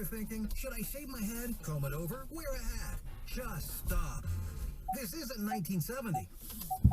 you're thinking, should I shave my head, comb it over, wear a hat? Just stop. This isn't 1970.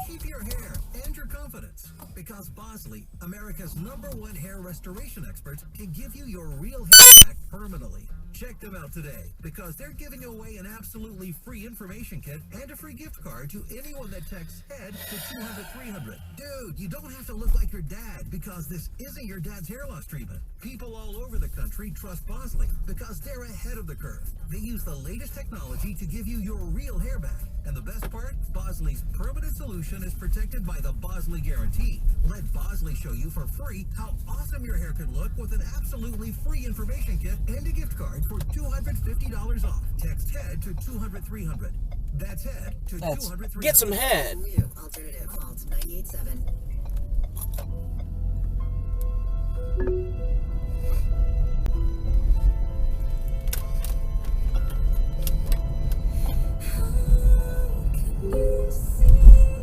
Keep your hair and your confidence, because Bosley, America's #1 hair restoration expert, can give you your real hair back permanently. Check them out today, because they're giving away an absolutely free information kit and a free gift card to anyone that texts HEAD to 200-300. Dude, you don't have to look like your dad, because this isn't your dad's hair loss treatment. People all over the country trust Bosley because they're ahead of the curve. They use the latest technology to give you your real hair back. And the best part, Bosley's permanent solution is protected by the Bosley Guarantee. Let Bosley show you for free how awesome your hair could look with an absolutely free information kit and a gift card for $250 off. Text HEAD to 200-300. That's HEAD to 200-300. Get some head. New alternative called 98.7.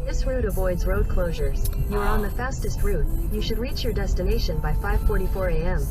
This route avoids road closures. You are on the fastest route. You should reach your destination by 5:44 a.m.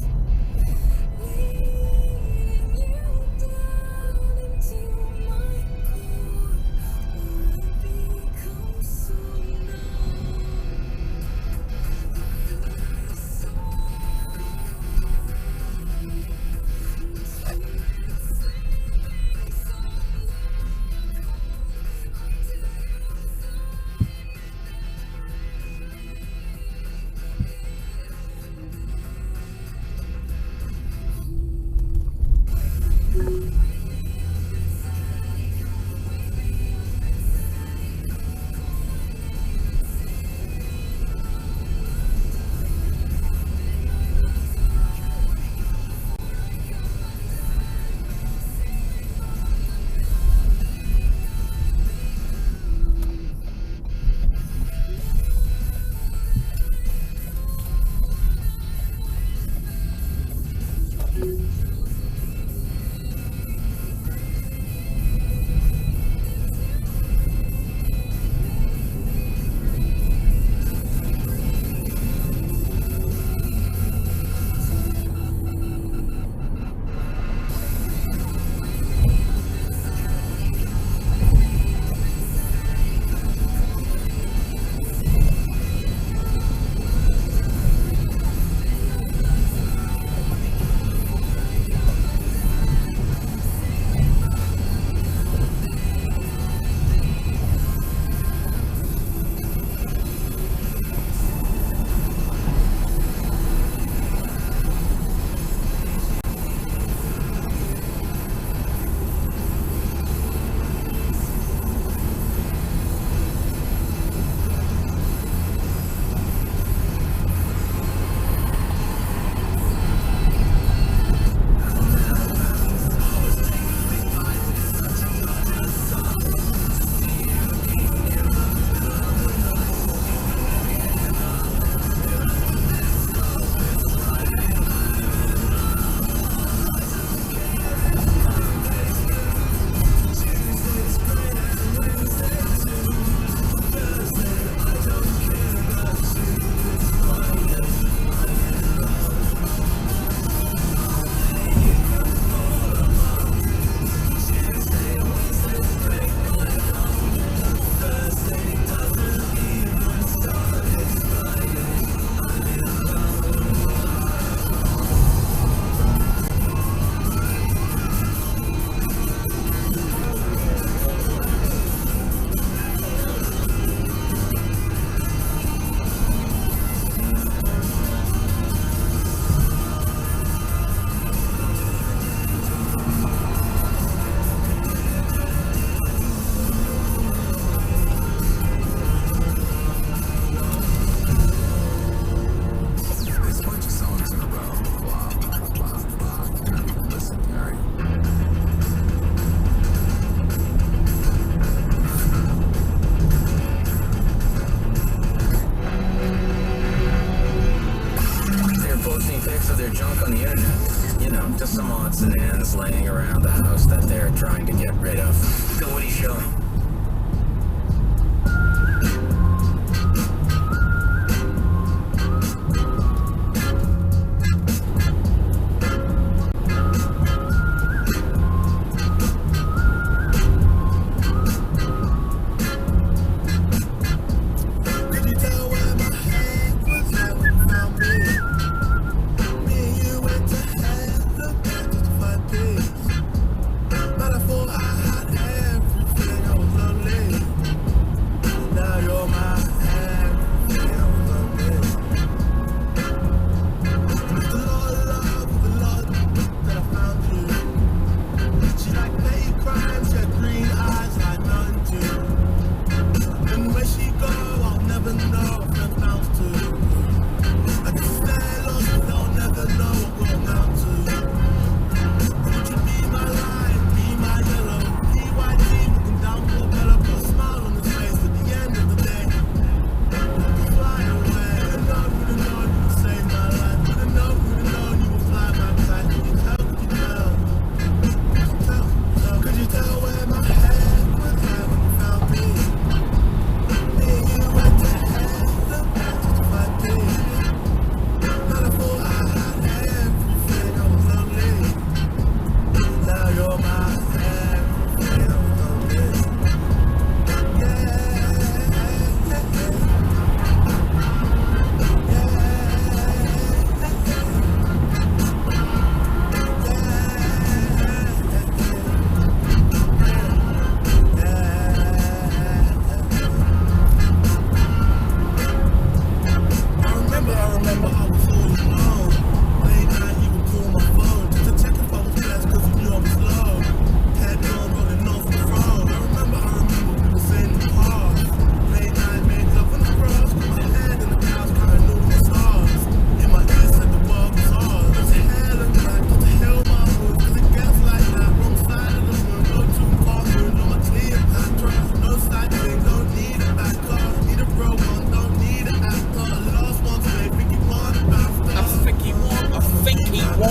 odds and ends laying around the house that they're trying to get rid of. Go, what are you showing?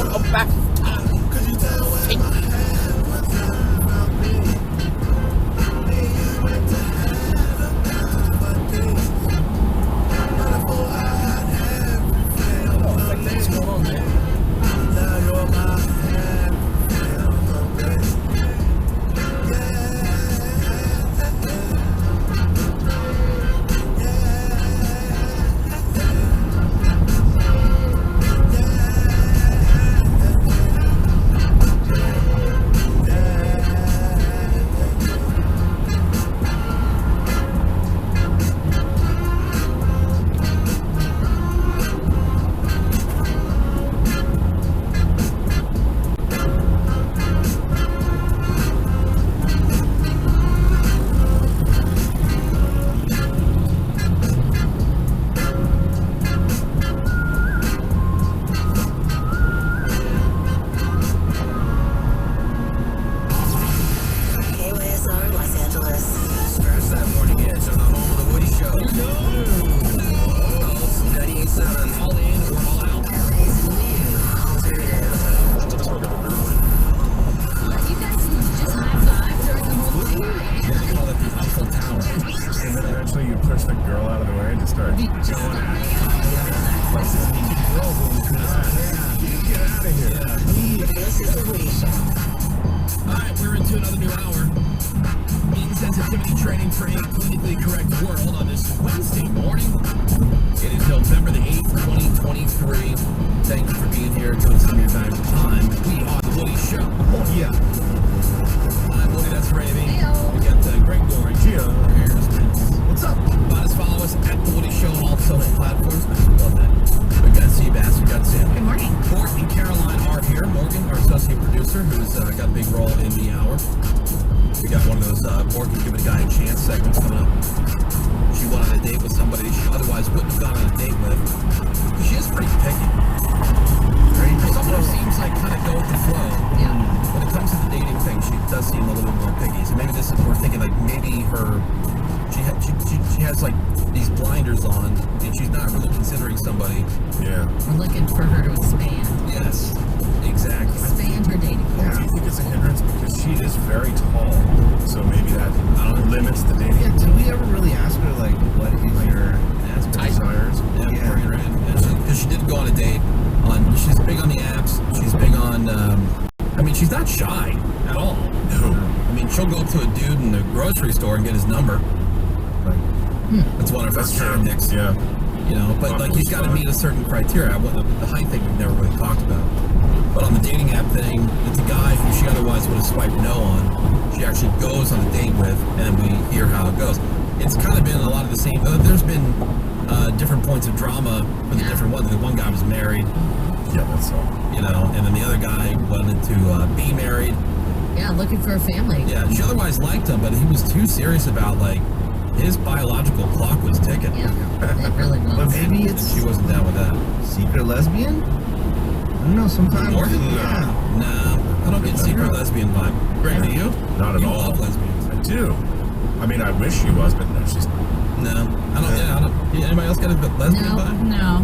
phone back. What's going on, man? KYSR Los Angeles. Scratch that morning edge on the home of the Woody Show. Calls 98.7. All in or all out. LA's new alternative. You guys just high five during the whole thing? Yeah, they call it the Eiffel Tower. And then eventually you push the girl out of the way and just start going at it. Get out of here. This is the Woody Show. Alright, we're into another new hour. Insensitivity training for a politically correct world on this Wednesday morning. It is November the 8th, 2023. Thank you for being here. Doing us some of your valuable time. We are the Woody Show. Oh, yeah. I'm Woody, that's Ravy. Heyo. We got Greg Goring. Gio. Here's Vince. What's up? Let us follow us at the Woody Show on all social platforms. Love that. We got Seabass, we got Sam. Good morning. Mort and Caroline are here. Morgan, our associate producer, who's got a big role in the hour. We got one of those Morgan Give a Guy a Chance segments coming up. She went on a date with somebody she otherwise wouldn't have gone on a date with. She is pretty picky. Someone who seems like kind of go with the flow. Yeah. When it comes to the dating thing, she does seem a little bit more picky. So maybe this is, we're thinking like maybe she has like these blinders on and she's not really considering somebody. Yeah. We're looking for her to expand. Yes, exactly. Expand her dating pool. Do you think it's a hindrance because she is very tall? So maybe that limits the dating. Yeah, did we ever really ask her, like, what is your Desires. Yeah, Yeah. bring her in. Because she did go on a date. She's big on the apps. She's big on. I mean, she's not shy at all. No. I mean, she'll go to a dude in the grocery store and get his number. That's one of her That's true. tactics. Yeah. You know, but like he's got to meet a certain criteria. The height thing we've never really talked about. But on the dating app thing, it's a guy who she otherwise would have swiped no on. She actually goes on a date with, and we hear how it goes. It's kind of been a lot of the same. There's been different points of drama for the different ones. The one guy was married, Yeah, that's all. you know, and then the other guy wanted to be married. Yeah, looking for a family. Yeah, she otherwise liked him, but he was too serious about like his biological clock was ticking. Yeah, it really was. But maybe And it's she wasn't down with that. secret lesbian? I don't know, sometimes. Morgan? Yeah. Nah, I don't get secret lesbian vibe. Greg, do you? Not at You all. love lesbians. I do. I mean, I wish she was, but no, she's not. No, I don't. Yeah, I don't. Yeah, anybody else got a lesbian No, vibe? no.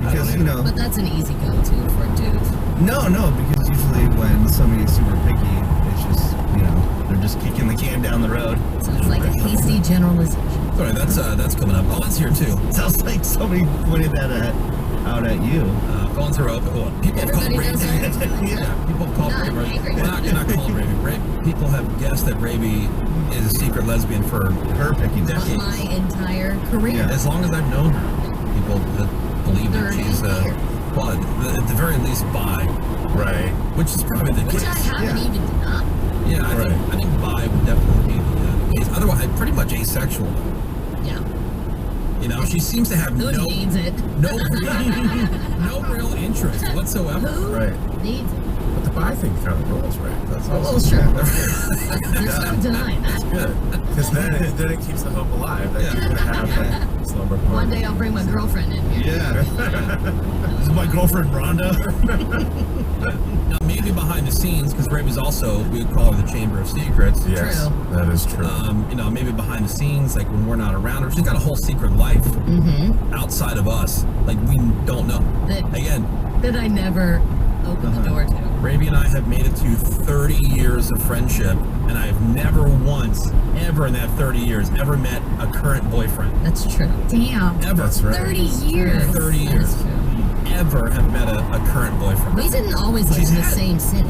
Because, you know, But that's an easy go-to for a dude. no, because usually when somebody's super picky, it's just, you know, they're just kicking the can down the road. So it's like a hasty generalization. Sorry, that's coming up. Owen's here too. Sounds like somebody pointed that out at you. Phones are open. Oh, people have called Everybody does Raby. it. Yeah. People have called No, I'm Raby. angry. You're not called Raby. People have guessed that Raby is a secret lesbian for Her picking. decades. My entire career. Yeah. As long as I've known her, people have believed that 30 she's years. well, at the very least bi, Right. which is probably the Which case. I haven't Yeah. even denied. Yeah, I think bi would definitely be the case. Otherwise, pretty much asexual. Yeah. You know, she seems to have Who needs it? no real interest whatsoever. Who Right. needs it? But the bi thing kind of rules, right? That's Well, also Sure. sure. There's no denying that. good. Because then it keeps the hope alive that Yeah. you're going to have that slumber party. One day I'll bring my girlfriend in here. Yeah. This is my girlfriend, Rhonda. Now, maybe behind the scenes, because Raby's also, we would call her the Chamber of Secrets. Yes, True. that is true. You know, maybe behind the scenes, like when we're not around her, she's got a whole secret life outside of us. Like we don't know. That- Again, that I never opened the door to. Ravi and I have made it to 30 years of friendship, and I have never once, ever in that 30 years, ever met a current boyfriend. That's true. Damn. Ever. That's right. 30 years. 30 years. That's true. Ever have met a current boyfriend. We didn't always live in the same city.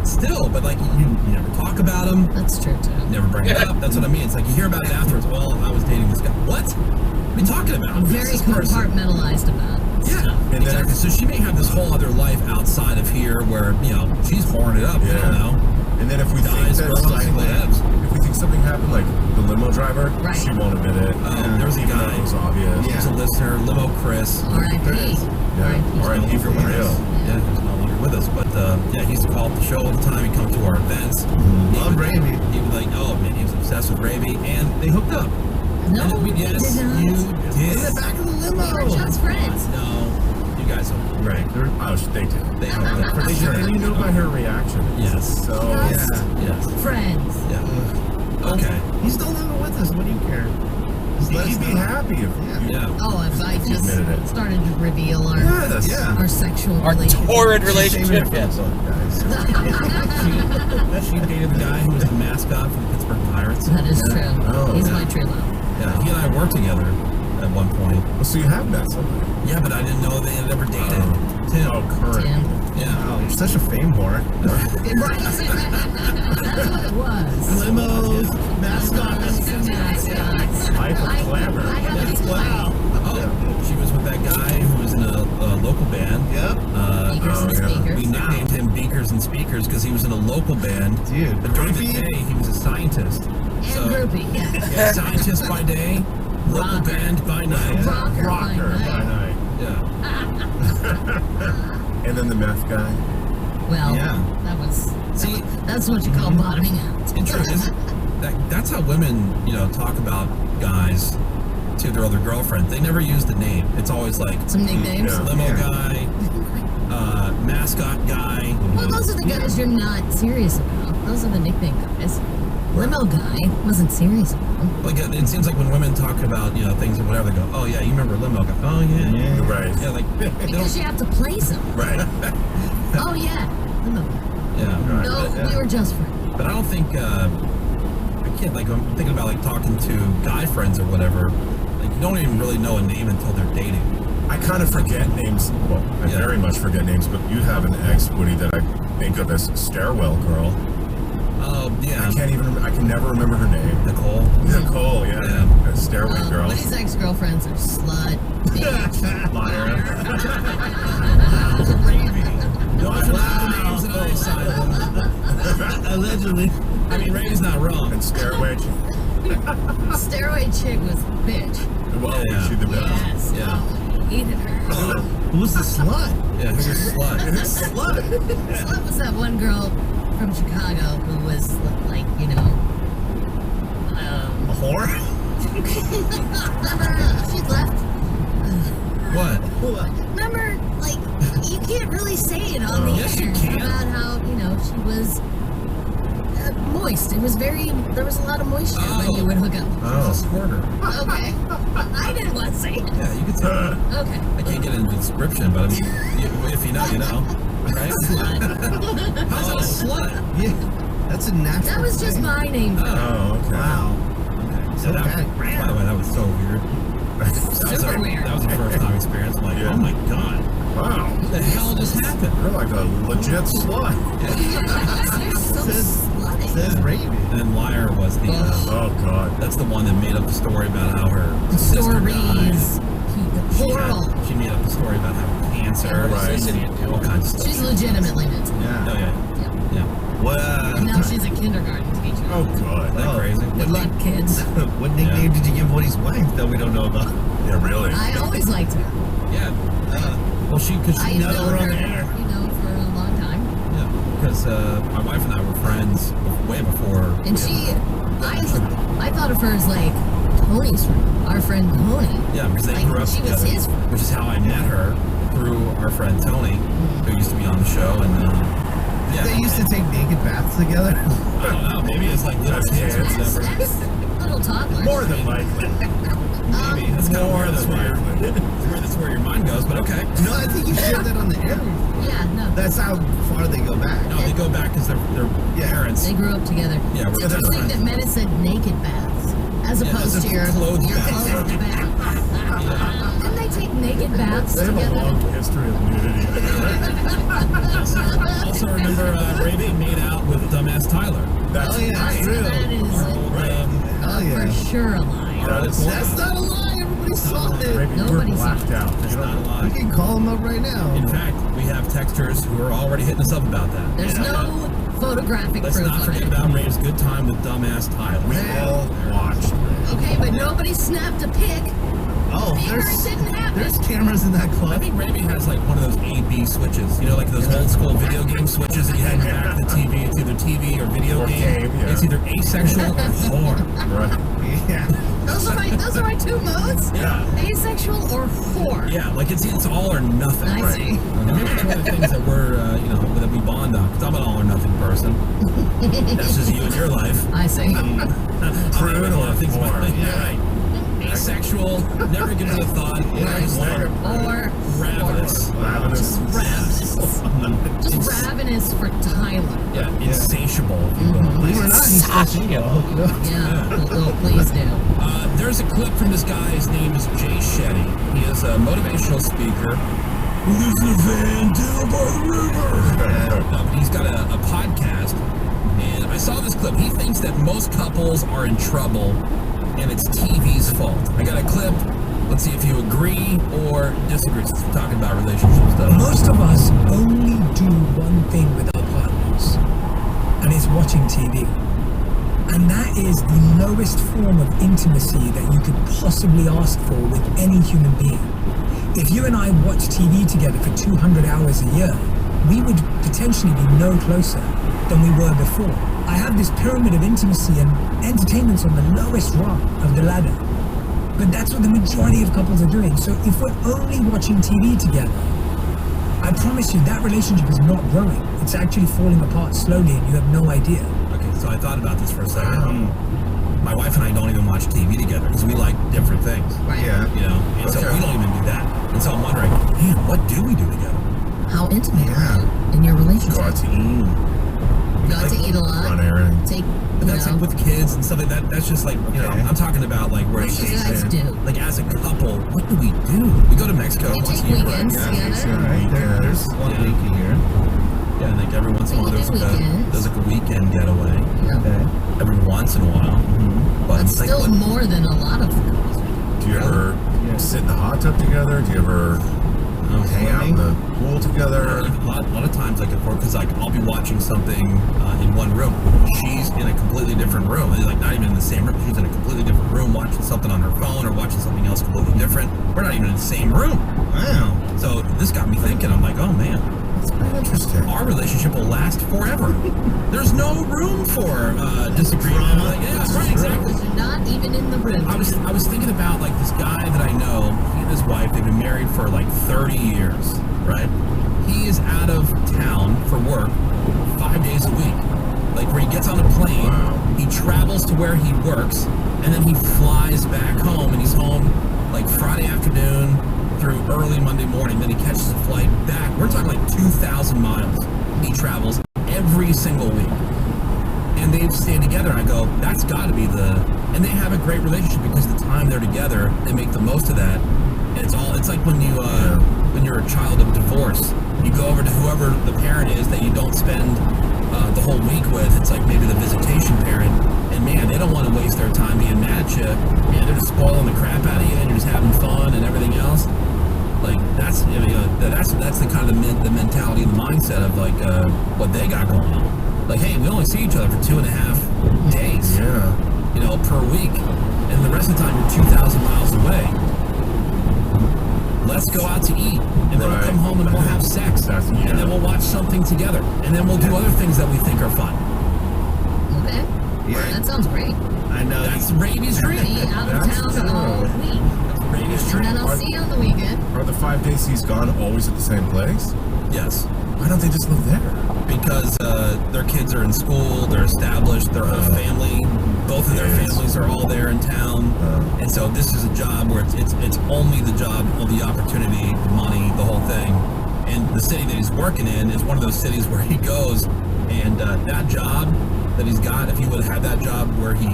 Still, but like you never talk about them. That's true too. Never bring it up. That's what I mean. It's like you hear about it afterwards. Well, I was dating this guy. What? What are you talking about? Very Who's this person? compartmentalized about Yeah, And then- exactly. So she may have this whole other life outside of here where, she's whoring it up. You don't know. And then if we think Guys, that girls, something, whatevs. if we think something happened, like the limo driver, Right. she won't admit it. There was a Even though guy. it was obvious. He's a listener, Limo Chris. R.I.P. Yeah. R.I.P. for real. Yeah, he's no longer with us. But he used to call up the show all the time. He'd come to our events. Love Ravi. He'd be like, oh man, he was obsessed with Ravi. And they hooked up. No, And we yes, did not. you In did. the back of the limo. We were just friends. No, you guys hooked up. Right. They did. They hooked up. For sure. And you know by her reaction. Yes. So, Just Yes. friends. Yeah. Okay. He's no longer with us. What do you care? Just let us he'd be know. happy if Yeah. Oh, if I just admitted it. started to reveal our Yes. Yeah. our sexual Our relationship. torrid Shaming relationship. it for Yes. himself, guys. She dated the guy who was the mascot for the Pittsburgh Pirates. That is true. Oh, He's yeah. my true love. Yeah, he and I worked together at one point. Well, so you have met somebody. Yeah, but I didn't know they had ever dated. Tim. Oh, current. Tim. Yeah. Wow, you're such a fame whore. Right. That's what it was. Limos, mascots. Mascots. Life of glamour. I have to explain. Oh, she was with that guy who was in a local band. Yep. Speakers and yeah. speakers. We nicknamed him Beakers and Speakers because he was in a local band. Dude, But during the groupie? day, he was a scientist. And groupie, yeah. Yeah, scientist by day, local Rocker. band by night. Rocker by Rocker by night. night. Yeah. And then the meth guy. Well, Yeah. See, that's what you call bottoming out. in truth, that's how women, talk about guys to their other girlfriend. They never use the name. It's always like Some nicknames. Yeah. limo guy, mascot guy. Well, those are the guys you're not serious about. Those are the nickname guys. Limo guy wasn't serious about them. Like it seems like when women talk about things or whatever, they go, "Oh yeah, you remember limo guy? Oh yeah, Yeah. Right. yeah." Like they don't, Because you have to place them. Right. Oh yeah, limo guy. yeah. No, we were just friends. But I don't think I can't. Like I'm thinking about like talking to guy friends or whatever. Like you don't even really know a name until they're dating. I kind of forget names. Well, I Yeah. very much forget names, but you have an ex, Woody, that I think of as Stairwell Girl. Oh yeah, I can never remember her name. Nicole. Nicole, yeah. Yeah. A Stairway Girl. Woody's ex-girlfriends are slut, bitch, Liar. Those are not the names that I assigned. Allegedly. I mean, Ray's not wrong. And Stairway. Stairway chick was bitch. Well, Yeah. she the best. Yes. Yeah. Oh, hated her. Who's the slut? Yeah, who's a slut? Slut. Slut was that one girl from Chicago who was like, A whore? she left. What? Remember, like, you can't really say it on the Yes, you air can. about how, she was moist. There was a lot of moisture when you would hook up. She's a squirter. Okay. I didn't want to say it. Yeah, you can say that. Okay. I can't get into the description, but I mean, if you know, you know. Right? Slut. How's that a slut? Yeah. That's a natural That was just thing. my name. Oh, okay. Wow. Okay. So Yeah, bad. by the way, that was so weird. Super weird. That was a first time experience. I'm like, Yeah. oh my god, Wow. what the hell just happened? You're like a legit slut. You're so slutty. Says Ravi. And then Liar was the. Oh, God. That's the one that made up the story about how her sister died. Stories. Plural. She made up the story about having cancer. Right. All kinds of stuff. She's legitimately mental. Oh Yeah. yeah. Yep. Yeah. What, And now she's a kindergarten teacher. Oh, God. Isn't that crazy? With like kids. what nickname did you give Woody's wife that we don't know about? Yeah, really. I always liked her. Yeah. Well, because I she known never her, on air. for a long time. Yeah. Because my wife and I were friends way before. And I thought of her as like Tony's friend, our friend Tony. Yeah, because they Like, grew up she was together, his friend. which is how I met her through our friend Tony, who used to be on the show, and yeah, They used to take naked baths together. I don't know, maybe it's like little That's kids or kids. whatever. That's little toddlers. More than likely. Maybe. That's kind of weird. That's where your mind goes, but okay. No, I think you shared that on the air before. Yeah, no. That's how far they go back. No, they go back because they're parents. They grew up together. Yeah, we're it's interesting friends. that Meta said naked baths as opposed to your clothed baths. clothed bath. Didn't they take naked baths They have a together? long history of nudity. Also remember Raby made out with dumbass Tyler. That's Oh, yeah. That true. is Oh, yeah. for sure a lie. That's not a lie. Everybody saw it. Maybe we're Nobody blacked saw it. out. It's You not a know? You lie. can call them up right now. In fact, we have texters who are already hitting us up about that. There's no photographic Let's proof not of forget it. about Rave's good time with dumbass Tyler. We all watched. Okay, but nobody snapped a pic. Oh, Mirror didn't happen. there's cameras in that I club. think Raby has like one of those A/B switches. You know, like those old school video game switches that you had in the back of the TV. It's either TV or video Or game. game, yeah. It's either asexual or whore. Right. Yeah. Those are my two modes. Yeah. Asexual or whore. Yeah, like it's all or nothing. I see. And maybe it's one of the things that we're, that we bond on. Because I'm an all or nothing person. That's just you and your life. I see. Prude or whore. Yeah, right. Asexual, never give it a thought. Or Ravenous. Ravenous. just ravenous for Tyler. Yeah, insatiable. if you will. Believe it or not, he's supposed to hook it up. Yeah. Well, please do. There's a clip from this guy. His name is Jay Shetty. He is a motivational speaker who lives in a van down by the river. But he's got a podcast, and I saw this clip. He thinks that most couples are in trouble, and it's TV's fault. I got a clip. Let's see if you agree or disagree. Since we're talking about relationship stuff. Most of us only do one thing with our partners, and it's watching TV. And that is the lowest form of intimacy that you could possibly ask for with any human being. If you and I watched TV together for 200 hours a year, we would potentially be no closer than we were before. I have this pyramid of intimacy, and entertainment's on the lowest rung of the ladder. But that's what the majority of couples are doing. So if we're only watching TV together, I promise you that relationship is not growing. It's actually falling apart slowly, and you have no idea. Okay, so I thought about this for a second. My wife and I don't even watch TV together because we like different things. Right. Yeah. You know, and so we don't even do that. And so I'm wondering, man, what do we do together? How intimate are you in your relationship? Go out to eat. Go out to eat a lot. Run errands. Take, But that's like with kids and stuff like that. That's just like, you know, Okay. I'm talking about like where what do you guys do? like as a couple, what do we do? We go to Mexico You once take a year. weekends Right? together. Right. There's one week a year. Yeah, like every once in a while You do weekends. there's like a weekend getaway. Okay. Every once in a while. But That's it's like, still what- more than a lot of couples. Do you ever sit in the hot tub together? Do you ever hang out in the pool together? a lot of times, like, because like I'll be watching something in one room, she's in a completely different room. It's like not even in the same room. She's in a completely different room, watching something on her phone or watching something else completely different. We're not even in the same room. Wow. So this got me thinking. I'm like, oh man, That's pretty interesting. our relationship will last forever. There's no room for disagreement. Like, yeah, right, exactly. You're not even in the room. I was thinking about like this guy that I know. He and his wife, they've been married for like 30 years, right? He is out of town for work 5 days a week. Like where he gets on a plane, he travels to where he works, and then he flies back home, and he's home like Friday afternoon through early Monday morning. Then he catches a flight back. We're talking like 2,000 miles. He travels every single week. And they've stayed together, and I go, that's got to be and they have a great relationship because the time they're together, they make the most of that. And it's like when you're a child of divorce, you go over to whoever the parent is that you don't spend the whole week with. It's like maybe the visitation parent, and man, they don't want to waste their time being mad at you. Man, they're just spoiling the crap out of you, and you're just having fun and everything else. Like that's the kind of the mentality and the mindset of like what they got going on. Like, hey, we only see each other for 2.5 days, Yeah. you know, per week, and the rest of the time you're 2,000 miles away. Let's go out to eat, and then we'll Right. come home and we'll have sex, That's- and then we'll watch something together, and then we'll do other things that we think are fun. Okay. Yeah. That sounds great. I know. That's Raby's dream. Be out of That's town all true. week. That's Raby's And dream. then I'll see you on the weekend. Are the 5 days he's gone always at the same place? Yes. Why don't they just live there? Because their kids are in school, they're established, their whole family, both of their families are all there in town, and so this is a job where it's only the job of the opportunity, the money, the whole thing. And the city that he's working in is one of those cities where he goes, and that job that he's got, if he would have had that job where he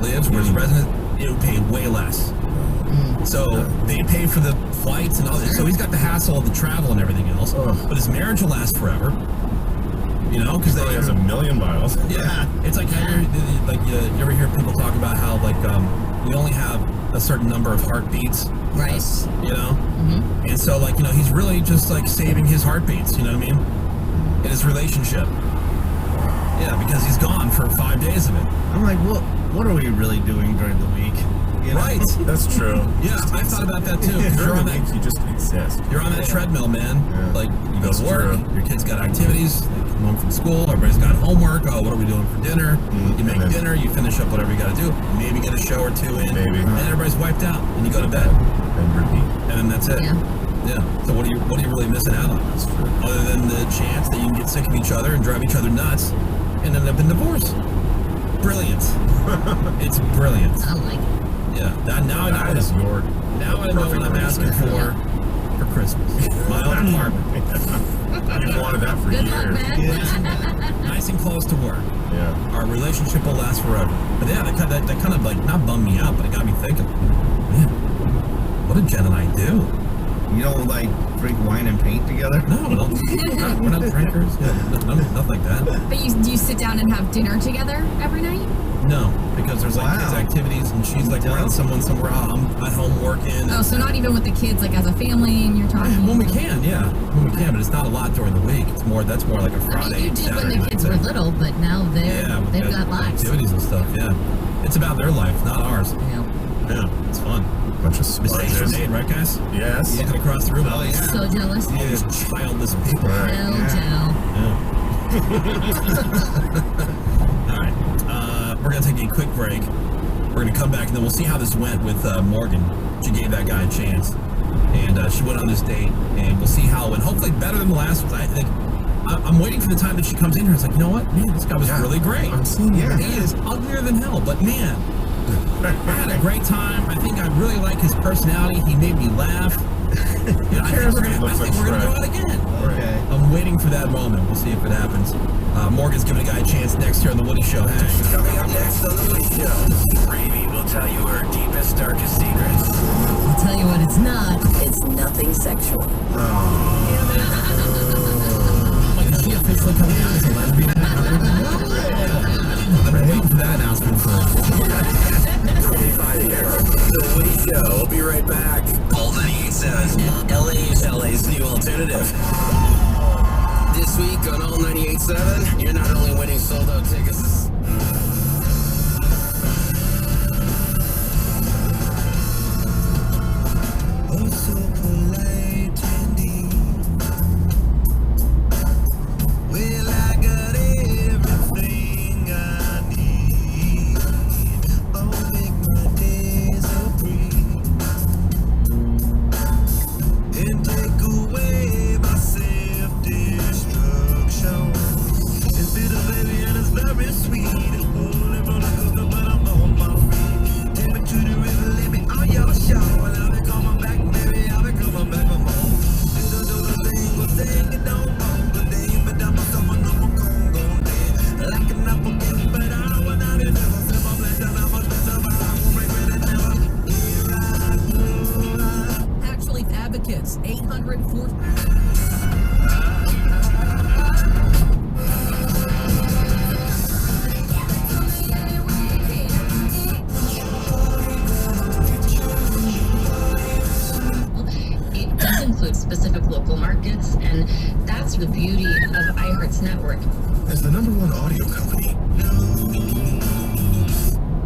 lives, where he's resident, it would pay way less. So they pay for the flights and all that. So he's got the hassle of the travel and everything else. But his marriage will last forever. You know, because He has 1 million miles. yeah, it's like how you ever hear people talk about how like we only have a certain number of heartbeats. Right. You know, and so like he's really just like saving his heartbeats. You know what I mean? In his relationship. Yeah, because he's gone for 5 days of it. I'm like, what are we really doing during the week? You know? Right. That's true. Yeah, I thought about that too. 'Cause you're on that. You just exist. You're on that treadmill, man. Yeah. Like you go That's to work, true. your kids got activities, they come home from school, everybody's got homework. Oh, what are we doing for dinner? You make and then- dinner, you finish up whatever you got to do. Maybe get a show or two in, Maybe. and everybody's wiped out, and you go to bed, And repeat. and then that's it. Yeah. Yeah. So what are you really missing out on? That's true. Other than the chance that you can get sick of each other and drive each other nuts, and end up in divorce. Brilliant. It's brilliant. I like it. Yeah. Now I know That is your Now I know what I'm asking arrangement. for Christmas. My own apartment. You've wanted that for Good years. luck, man. Nice and close to work. Yeah. Our relationship will last forever. But yeah, that kind of like not bummed me out, but it got me thinking. Man, what did Jen and I do? You don't like drink wine and paint together? No, we're not drinkers. Yeah, nothing like that. But do you sit down and have dinner together every night? No, because there's like Wow. kids activities, and she's like around someone somewhere. I'm at home working. Oh, so not even with the kids, like as a family, and you're talking. When we can, yeah, when we can, but it's not a lot during the week. That's more like a I Friday, mean, you did Saturday when the night kids were thing. little, but now Yeah, they've got lives. activities and stuff. Yeah, it's about their life, not ours. Yeah. Yeah, it's fun. Bunch of Mistakes are sponges. made, right, guys? Yes. Looking across the room. Oh, yeah. So jealous. All these childless people. Right. Hell, Joe. Yeah. All right. We're gonna take a quick break. We're gonna come back and then we'll see how this went with Morgan. She gave that guy a chance, and she went on this date, and we'll see how it went. Hopefully better than the last one. I think. I'm waiting for the time that she comes in here. It's like, you know what, man, this guy was really great. I'm seeing you. He is uglier than hell, but man, I had a great time. I think I really like his personality. He made me laugh. I think we're gonna go out again. Okay. I'm waiting for that moment. We'll see if it happens. Morgan's giving a guy a chance next year on The Woody Show. Hey. Coming up next on The Woody Show, Ravi will tell you her deepest, darkest secrets. I'll tell you what it's not. It's nothing sexual. Like, is she officially coming out as a lesbian? I've been waiting for that announcement for 25 years. The Woody Show. We'll be right back. All 98.7. LA's new alternative. This week on All 98.7, you're not only winning sold-out tickets. Oh, so polite indeed. Well, I got everything I need. Oh, make my days a breeze. And take away my self-destruction. It's bitter, baby, and it's very sweet. Holy roller coaster, but I'm on my feet. Take me to the river, let me on your show. And I'll be coming back, baby, I'll be coming back for more. Do the thing, we'll take it no more. But they ain't been done, but someone know I'm gon' dead. Like an apple cake, but I don't want out it never. Flip my blade down, I'm a but I won't regret it never. Here I go. Actually, advocates, 804. It does include specific local markets, and that's the beauty of iHeart's network. As the #1 audio company,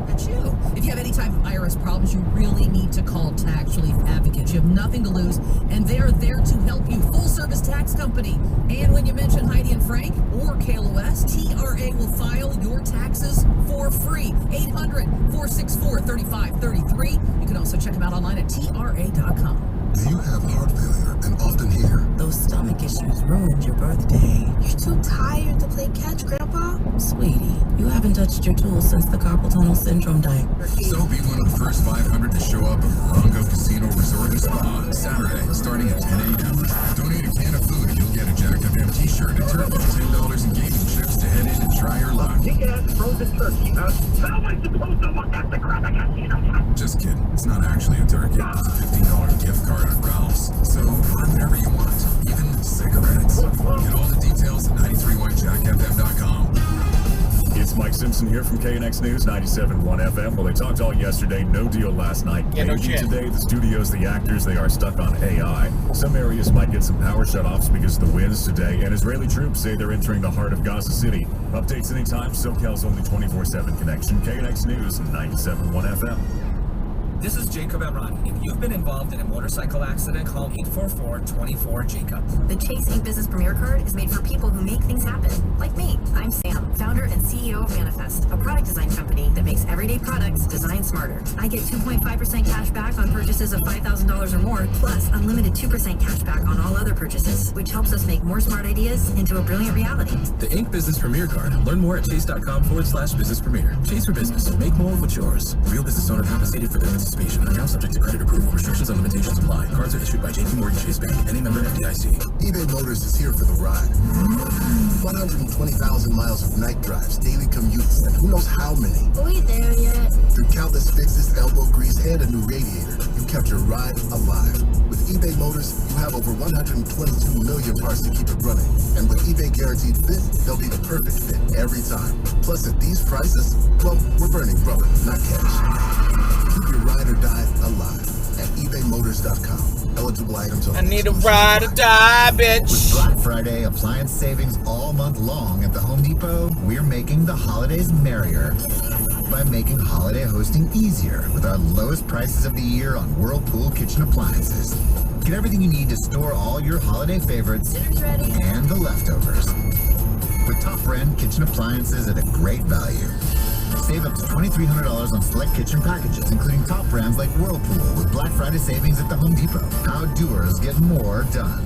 That's you. If you have any type of IRS problems, you really need to call Tax Relief Advocates. You have nothing to lose, and they are there to help you. Full-service tax company. And when you mention Heidi and Frank or KLOS, TRA will file your taxes for free. 800-464-3533. You can also check them out online at TRA.com. Do you have heart failure and often hear? Those stomach issues ruined your birthday. You're too tired to play catch, Grandpa? Sweetie, you haven't touched your tools since the carpal tunnel syndrome diaper. So be one of the first 500 to show up at Morongo Casino Resort and Spa Saturday, starting at 10 a.m. Donate a can of food and you'll get a Jacked Up M t-shirt, a turkey, $10 in gaming chips to head in and try your luck. Frozen turkey. How am I supposed to look at the crap casino? Just kidding. It's not actually a turkey. It's a $15 gift card at Ralph's. So buy whatever you want, even cigarettes. Get all the details at 931jackfm.com. It's Mike Simpson here from KNX News 97.1 FM. Well, they talked all yesterday, no deal last night. Yeah, no Maybe shit. today, the studios, the actors, they are stuck on AI. Some areas might get some power shutoffs because of the winds today, and Israeli troops say they're entering the heart of Gaza City. Updates anytime, SoCal's only 24/7 connection. KNX News 97.1 FM. This is Jacob Emrani. If you've been involved in a motorcycle accident, call 844-24-JACOB. The Chase Inc. Business Premier Card is made for people who make things happen. Like me. I'm Sam, founder and CEO of Manifest, a product design company that makes everyday products designed smarter. I get 2.5% cash back on purchases of $5,000 or more, plus unlimited 2% cash back on all other purchases, which helps us make more smart ideas into a brilliant reality. The Inc. Business Premier Card. Learn more at chase.com/business premier. Chase for business. Make more of what's yours. Real business owner compensated for their participation. Account subject to credit approval. Restrictions and limitations apply. Cards are issued by JP Morgan Chase Bank. Any member FDIC. eBay Motors is here for the ride. 120,000 miles of night drives, daily commutes, and who knows how many. Are we there yet? Through countless fixes, elbow grease, and a new radiator, you kept your ride alive. With eBay Motors, you have over 122 million parts to keep it running. And with eBay Guaranteed Fit, they'll be the perfect fit every time. Plus, at these prices, well, we're burning rubber, not cash. Keep your ride or die alive at ebaymotors.com. Eligible items only. I need a ride or die, bitch. With Black Friday appliance savings all month long at the Home Depot, we're making the holidays merrier by making holiday hosting easier with our lowest prices of the year on Whirlpool kitchen appliances. Get everything you need to store all your holiday favorites and the leftovers. With top brand kitchen appliances at a great value. Save up to $2,300 on select kitchen packages, including top brands like Whirlpool with Black Friday savings at the Home Depot. How doers get more done.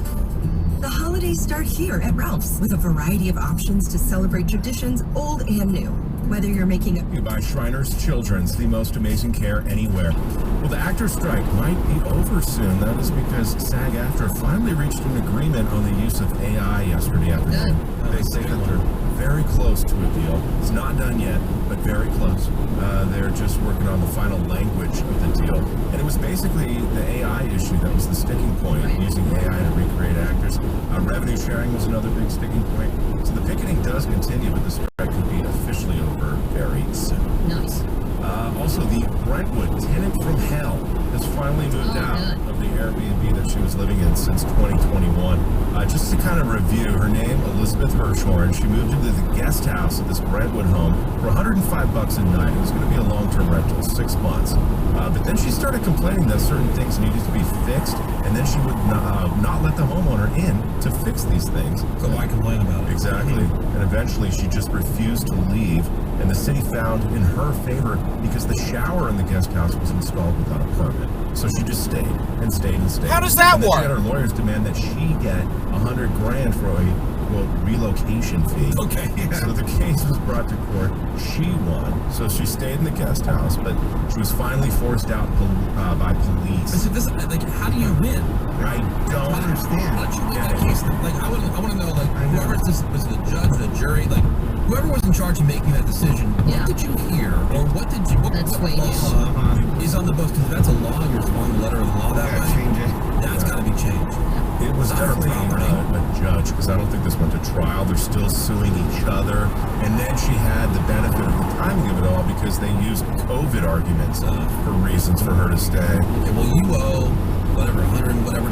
The holidays start here at Ralph's with a variety of options to celebrate traditions old and new. Whether you're making a By Shriners Children's, the most amazing care anywhere. Well, the actors' strike might be over soon. That is because SAG-AFTRA finally reached an agreement on the use of AI yesterday afternoon. They say that they're very close to a deal. It's not done yet, but very close. They're just working on the final language of the deal. And it was basically the AI issue that was the sticking point, using AI to recreate actors. Revenue sharing was another big sticking point. So the picketing does continue, but the strike could be officially over very soon. Nice. Also, the Brentwood tenant from hell has finally moved out of the Airbnb that she was living in since 2021. Just to kind of review, her name, Elizabeth Hirschhorn, she moved into the guest house at this Brentwood home for $105 a night. It was going to be a long-term rental, 6 months. But then she started complaining that certain things needed to be fixed, and then she would not let the homeowner in to fix these things. So why complain about it? Exactly. And eventually she just refused to leave, and the city found in her favor because the shower in the guest house was installed without a permit. So she just stayed and stayed and stayed. How does that and then work? She had her lawyers demand that she get $100,000 for a quote relocation fee. Okay. Yeah. So the case was brought to court. She won. So she stayed in the guest house, but she was finally forced out by police. So this, like, how do you win? I don't understand. How did you win that case? Like, I want to know, like, whoever was the judge, the jury, like, whoever was in charge of making that decision, what did you hear, or what did you? What law is on the books? Because that's a law. You're following the letter of the law that way. Change it. That's got to be changed. It was definitely a judge, because I don't think this went to trial. They're still suing each other. And then she had the benefit of the timing of it all because they used COVID arguments for reasons for her to stay. Okay, well, you owe whatever, $100 whatever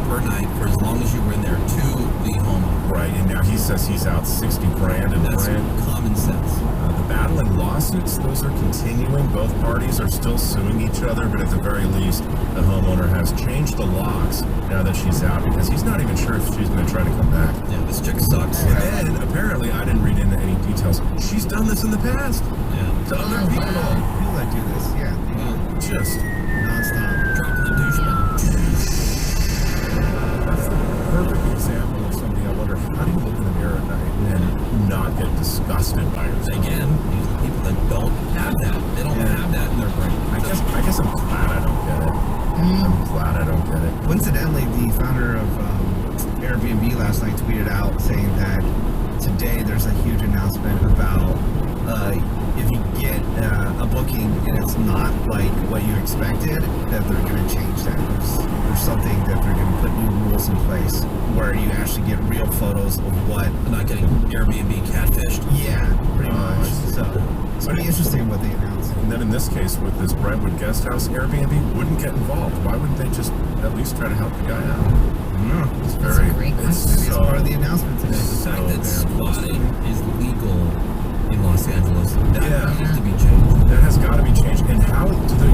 per night for as long as you were in there to the homeowner. Right, and now he says he's out $60,000 in That's rent. common sense. The battling lawsuits, those are continuing. Both parties are still suing each other, but at the very least, the homeowner has changed the locks now that she's out because he's not even sure if she's going to try to come back. Yeah, this chick sucks. And then, apparently, I didn't read into any details. She's done this in the past. Yeah. To other people. People that do this, yeah. Just Non-stop. Dropping the douche. How do you look in the mirror at night and not get disgusted by yourself? Again, these are people that don't have that. They don't have that in their brain. I guess I'm glad I don't get it. I'm glad I don't get it. Coincidentally, the founder of Airbnb last night tweeted out saying that today there's a huge announcement about if you get a booking and it's not like what you expected, that they're going to change that. There's something that they're going to put new rules in place where you actually get real photos of what. Not getting Airbnb catfished. Yeah, pretty much. So it's pretty interesting what they announced. And then in this case, with this Brentwood guest house, Airbnb wouldn't get involved. Why wouldn't they just at least try to help the guy out? No, it's very. It's part of the announcement today. The fact that squatting is legal in Los Angeles, that needs to be changed. That has got to be changed. And how do they?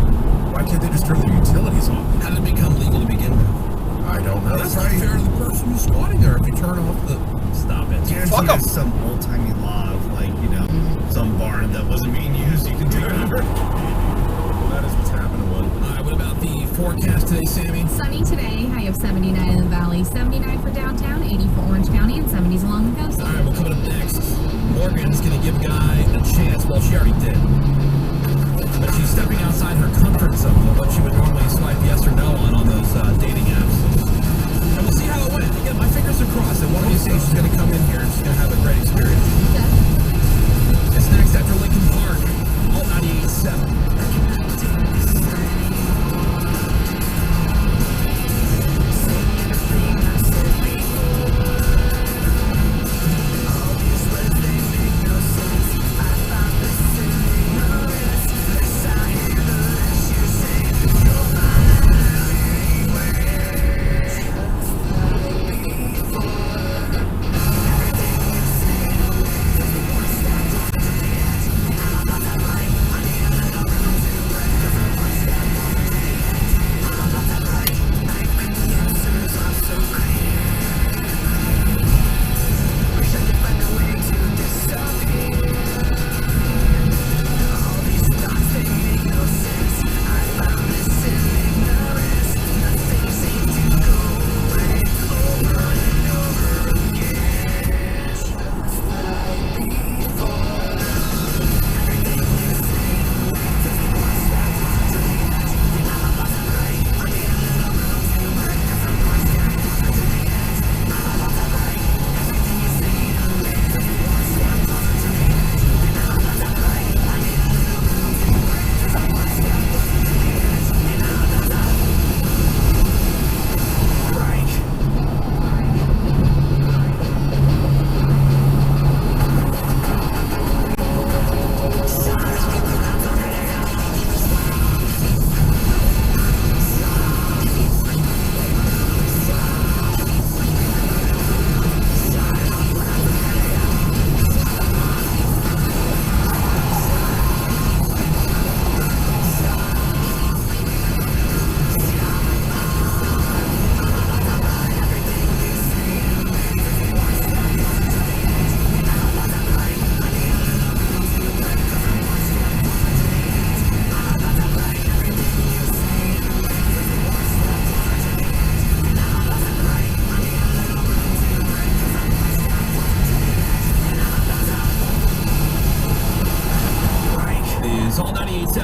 Why can't they just turn their utilities off? How did it become legal to begin with? I don't know. That's not fair to the person who's squatting there. If you turn off the stop it. Fuck them. Some old timey law of some barn that wasn't being used, you can take it over. Well, that is what's happening. All right, what about the forecast today, Sammy? Sunny today, high of 79 in the valley, 79 for downtown, 80 for Orange County, and 70s along the coast. All right, well, coming up next, Morgan's going to give a guy a chance. Well, she already did. But she's stepping outside her comfort zone of what she would normally swipe yes or no on those dating apps. And we'll see how it went. Again, my fingers are crossed that one of these days she's going to come in here and she's going to have a great experience. It's next after Lincoln Park, all 98.7.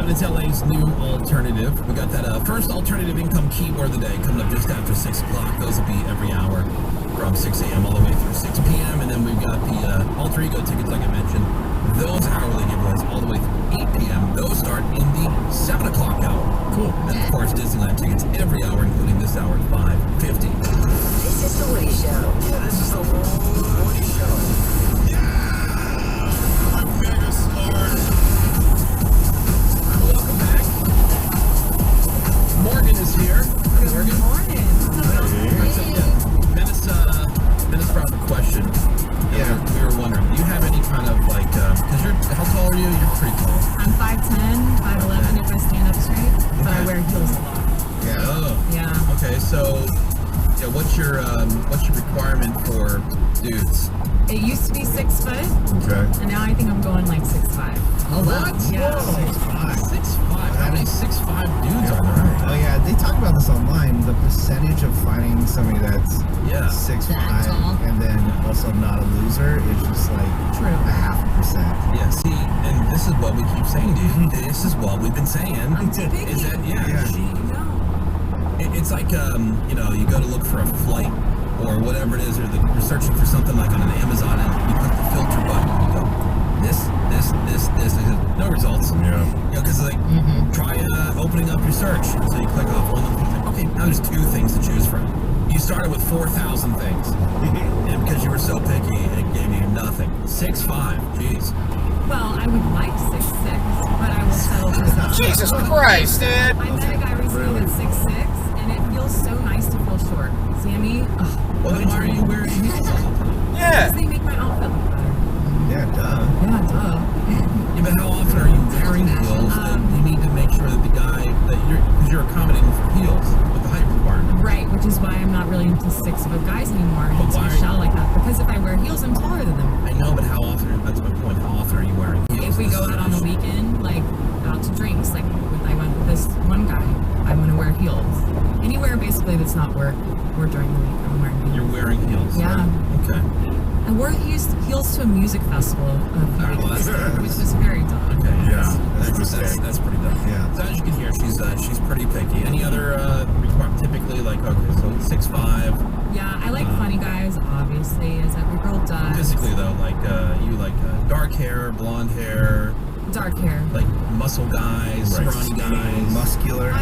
It's LA's new alternative. We got that first alternative income keyword of the day coming up just after 6 o'clock. Those will be every hour from 6 a.m. all the way through 6 p.m. And then we've got the alter ego tickets, like I mentioned. Those hourly giveaways all the way through 8 p.m. Those start in the 7 o'clock hour. Cool. And of course, Disneyland tickets every hour, including this hour at 5:50. This is the Woody Show. Yeah, this is the Woody Show. Yeah! I'm mega smart. Morgan is here. Morgan. Morning. Menace brought up a question. Yeah. We were wondering, do you have any kind of like, because how tall are you? You're pretty tall. I'm 5'10", 5'11" if I stand up straight, but I wear heels a lot. Yeah. Oh. Yeah. Okay, so yeah, what's your requirement for dudes? It used to be 6 foot. Okay. And now I think I'm going like 6'5". Oh, what? Yeah. 6'5". How many 6'5" dudes are there? Oh yeah, they talk about this online. The percentage of finding somebody that's 6'5" and then also not a loser is just like True. a 0.5%. Yeah, see, and this is what we keep saying, dude. This is what we've been saying. Is that it's like you know, you go to look for a flight or whatever it is, or you're searching for something like on an Amazon, and you click the filter button. You go this. No results. Yeah. You know, because like try opening up your search. So you click off one of them. Okay, now there's 2 things to choose from. You started with 4,000 things, and because you were so picky, it gave you nothing. 6'5", jeez. Well, I would like 6'6", but I will settle for something. Jesus Christ, dude! I met a guy recently that's 6'6", and it feels so nice to feel short. Sammy, well, then why are you wearing heels all the time? Because they make my outfit look better. Yeah, duh. Yeah, but how often are you wearing heels that you need to make sure that the guy that you're accommodating for heels with the height requirement? Right, which is why I'm not really into 6'0" guys anymore. I need to be shallow like that, because if I wear heels, I'm taller than them. I know, but how often? That's my point. How often are you wearing heels? If we go out on the weekend, like out to drinks, like I went with this one guy, I'm gonna wear heels. Anywhere basically that's not work or during the week, I'm wearing heels. You're wearing heels. Yeah. Right? Okay. I wore heels to a music festival which was very dumb. Okay, that's pretty dumb. Yeah. So as you can hear, she's pretty picky. Any other typically like so 6'5"? Yeah, I like funny guys, obviously, as every girl does. Physically though, like you like dark hair, blonde hair. Dark hair. Like muscle guys, scrawny guys, muscular.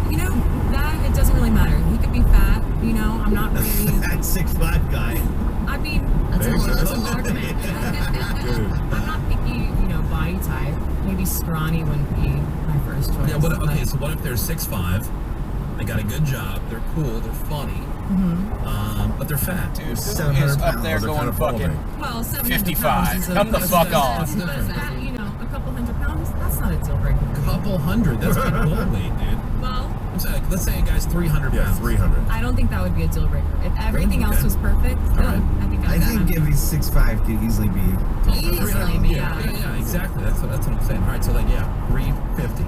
You know, that it doesn't really matter. He could be fat. You know, I'm not really. That 6'5" guy. I mean, that's a large man. I'm not picky, you know, body type. Maybe scrawny wouldn't be my first choice. Yeah, so what if they're 6'5"? They got a good job. They're cool. They're funny. But they're fat. Dude, is up there going fucking 55. Come the fuck on. You know, a couple hundred pounds. That's not a deal breaker. Couple hundred. That's good goal weight, dude. Well, let's say a guy's 300 pounds. 300. I don't think that would be a deal breaker. If everything else was perfect, then I think if he's 6'5", could easily be. Yeah, exactly. That's what I'm saying. All right, so like 350.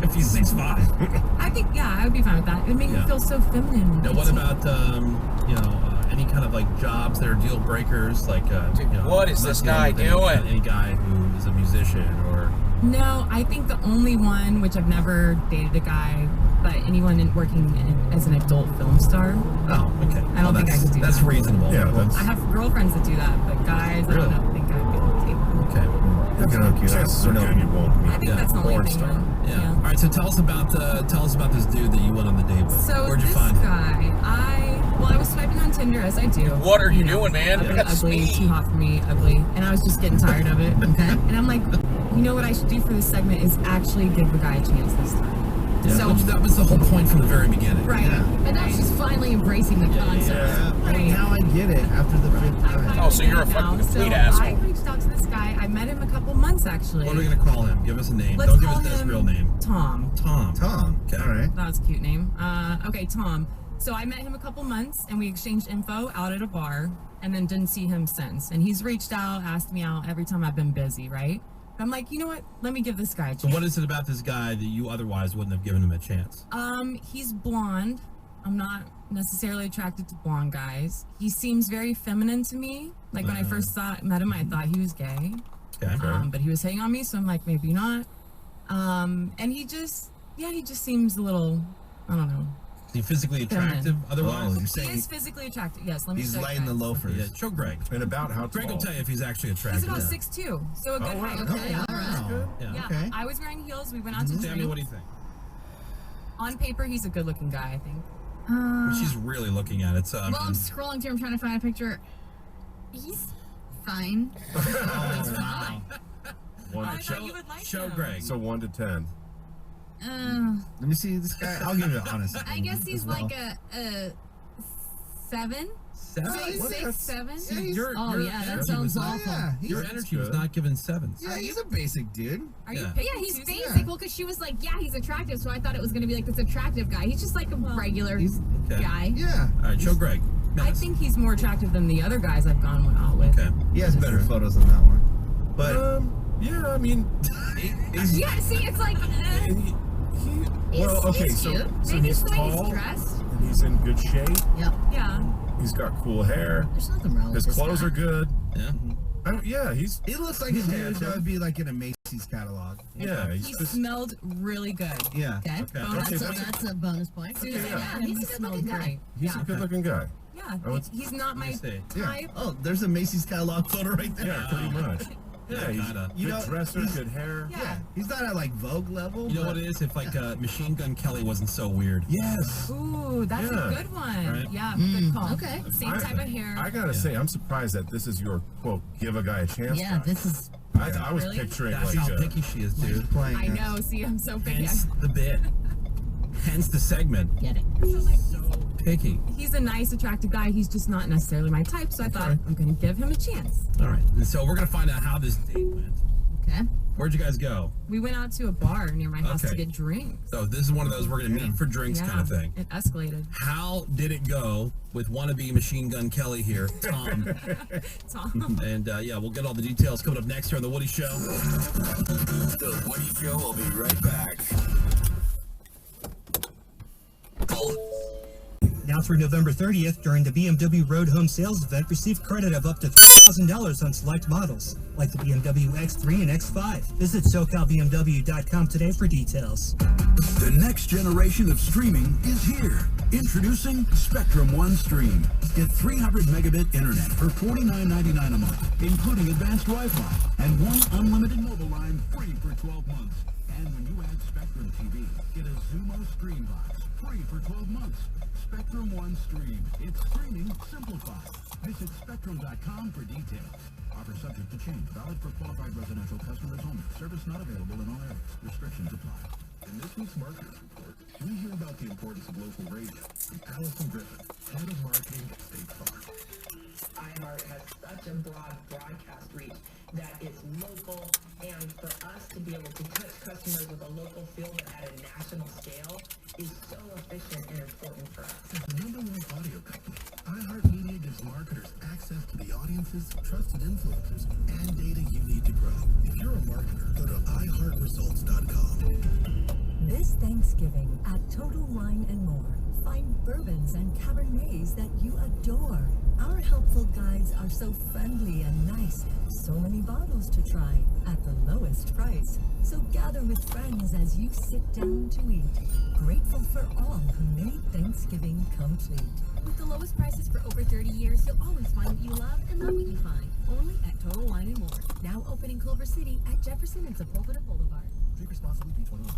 If he's 6'5". I think I would be fine with that. It would make me feel so feminine. Now, what about any kind of like jobs that are deal breakers? Like, what is this guy doing? Any guy who is a musician or? No, I think the only one, which I've never dated a guy, but anyone working as an adult film star. Oh, okay. I don't think I could do that. That's reasonable. Yeah, I have girlfriends that do that, but guys, I don't think I'd be able to take them. Okay. Chances are good you won't meet I think that's the only thing. Yeah. All right. So tell us about this dude that you went on the date with. So where'd you find him? guy, I was swiping on Tinder as I do. What are you doing, man? Ugly, too hot for me, ugly, and I was just getting tired of it. Okay. And I'm like, you know what I should do for this segment is actually give the guy a chance this time. Yeah, So that was the whole point from the very beginning. right, and now she's finally embracing the concept. Right. Now I get it after the 5th time. Oh, so you're a fucking complete asshole. I reached out to this guy. I met him a couple months actually. What are we gonna call him? Give us a name. Let's Don't give call us his him real name. Tom. Tom. Okay. All right. That was a cute name. Okay, Tom. So I met him a couple months and we exchanged info out at a bar and then didn't see him since. And he's reached out, asked me out every time I've been busy, right? I'm like, you know what? Let me give this guy a chance. So what is it about this guy that you otherwise wouldn't have given him a chance? He's blonde. I'm not necessarily attracted to blonde guys. He seems very feminine to me. Like when I first met him, I thought he was gay. Okay. But he was hitting on me, so I'm like, maybe not. And he just seems a little, I don't know. Is he physically attractive otherwise? He is physically attractive, yes. Let me He's show you lighting the guys. loafers. Yeah, show Greg. And about how Greg will tell you if he's actually He's attractive. about 6'2", so a good height. Okay, all right. Yeah. Okay. I was wearing heels. We went out to Sammy, drink. what do you think? On paper, he's a good-looking guy, I think. She's really looking at it. So Well, I'm scrolling through. I'm trying to find a picture. He's fine. He's fine. Show Greg. So 1 to 10. Let me see this guy. I'll give you an honest. I guess he's like a 7. 7? 6, 7. Your That energy sounds was awful. Your energy was not given 7s. Yeah, he's a basic dude. Are you Yeah. picking Yeah, he's Susan? basic. Well, because she was like, yeah, he's attractive, so I thought it was going to be like this attractive guy. He's just like a regular Okay. guy. Yeah. All right, show Greg. I think he's more attractive than the other guys I've gone out with. Okay. He has better photos than that one. But Yeah, I mean, Yeah, see, it's like, Well, okay, so Maybe he's it's the way he's tall, dressed. and he's in good shape. Yep. Yeah. He's got cool hair. There's nothing wrong with His this clothes guy. are good. Yeah. He looks like his hair that would be like in a Macy's catalog. Yeah, He smelled really good. Yeah. Okay. That's a bonus point. Susan, yeah, he smelled great. He's a good-looking guy. Yeah, I would- he's not my type. Yeah. Oh, there's a Macy's catalog photo right there. Yeah, pretty much. Yeah, he's good dresser, good hair. Yeah. He's not at like Vogue level. You know what it is? If like Machine Gun Kelly wasn't so weird. Yes. Ooh, that's a good one. Right? Yeah, good call. Okay. Same type of hair. I gotta say, I'm surprised that this is your quote, give a guy a chance. Yeah, guy. this is. I was Really? picturing That's like how picky she is, dude. I know. See, I'm so picky. Hence the bit. Hence the segment. Get it. So picky. He's a nice, attractive guy. He's just not necessarily my type, so I thought I'm going to give him a chance. All right. And so we're gonna find out how this date went. Okay. Where'd you guys go? We went out to a bar near my house to Okay. get drinks. So this is one of those we're gonna meet for drinks Yeah, kind of thing. It escalated. How did it go with wannabe Machine Gun Kelly here, Tom? Tom. And yeah, we'll get all the details coming up next here on The Woody Show. The Woody Show will be right back. Now through November 30th, during the BMW Road Home Sales Event, receive credit of up to $3,000 on select models, like the BMW X3 and X5. Visit SoCalBMW.com today for details. The next generation of streaming is here. Introducing Spectrum One Stream. Get 300 megabit internet for $49.99 a month, including advanced Wi-Fi, and one unlimited mobile line free for 12 months. And when you add Spectrum TV, get a Zumo Screen Box free for 12 months. Spectrum One Stream. It's streaming simplified. Visit Spectrum.com for details. Offer subject to change. Valid for qualified residential customers only. Service not available in all areas. Restrictions apply. In this week's Marketers Report, we hear about the importance of local radio from Allison Griffin, Head of Marketing at State Farm. iHeart has such a broad broadcast reach that it's local, and for us to be able to touch customers with a local feel but at a national scale is so efficient and important for us. As the #1 audio company, iHeartMedia gives marketers access to the audiences, trusted influencers, and data you need to grow. If you're a marketer, go to iHeartResults.com. This Thanksgiving at Total Wine & More, find bourbons and Cabernets that you adore. Our helpful guides are so friendly and nice. So many bottles to try at the lowest price. So gather with friends as you sit down to eat. Grateful for all who made Thanksgiving complete. With the lowest prices for over 30 years, you'll always find what you love and love what you find. Only at Total Wine & More. Now open in Culver City at Jefferson and Sepulveda Boulevard. Drink responsibly, B21.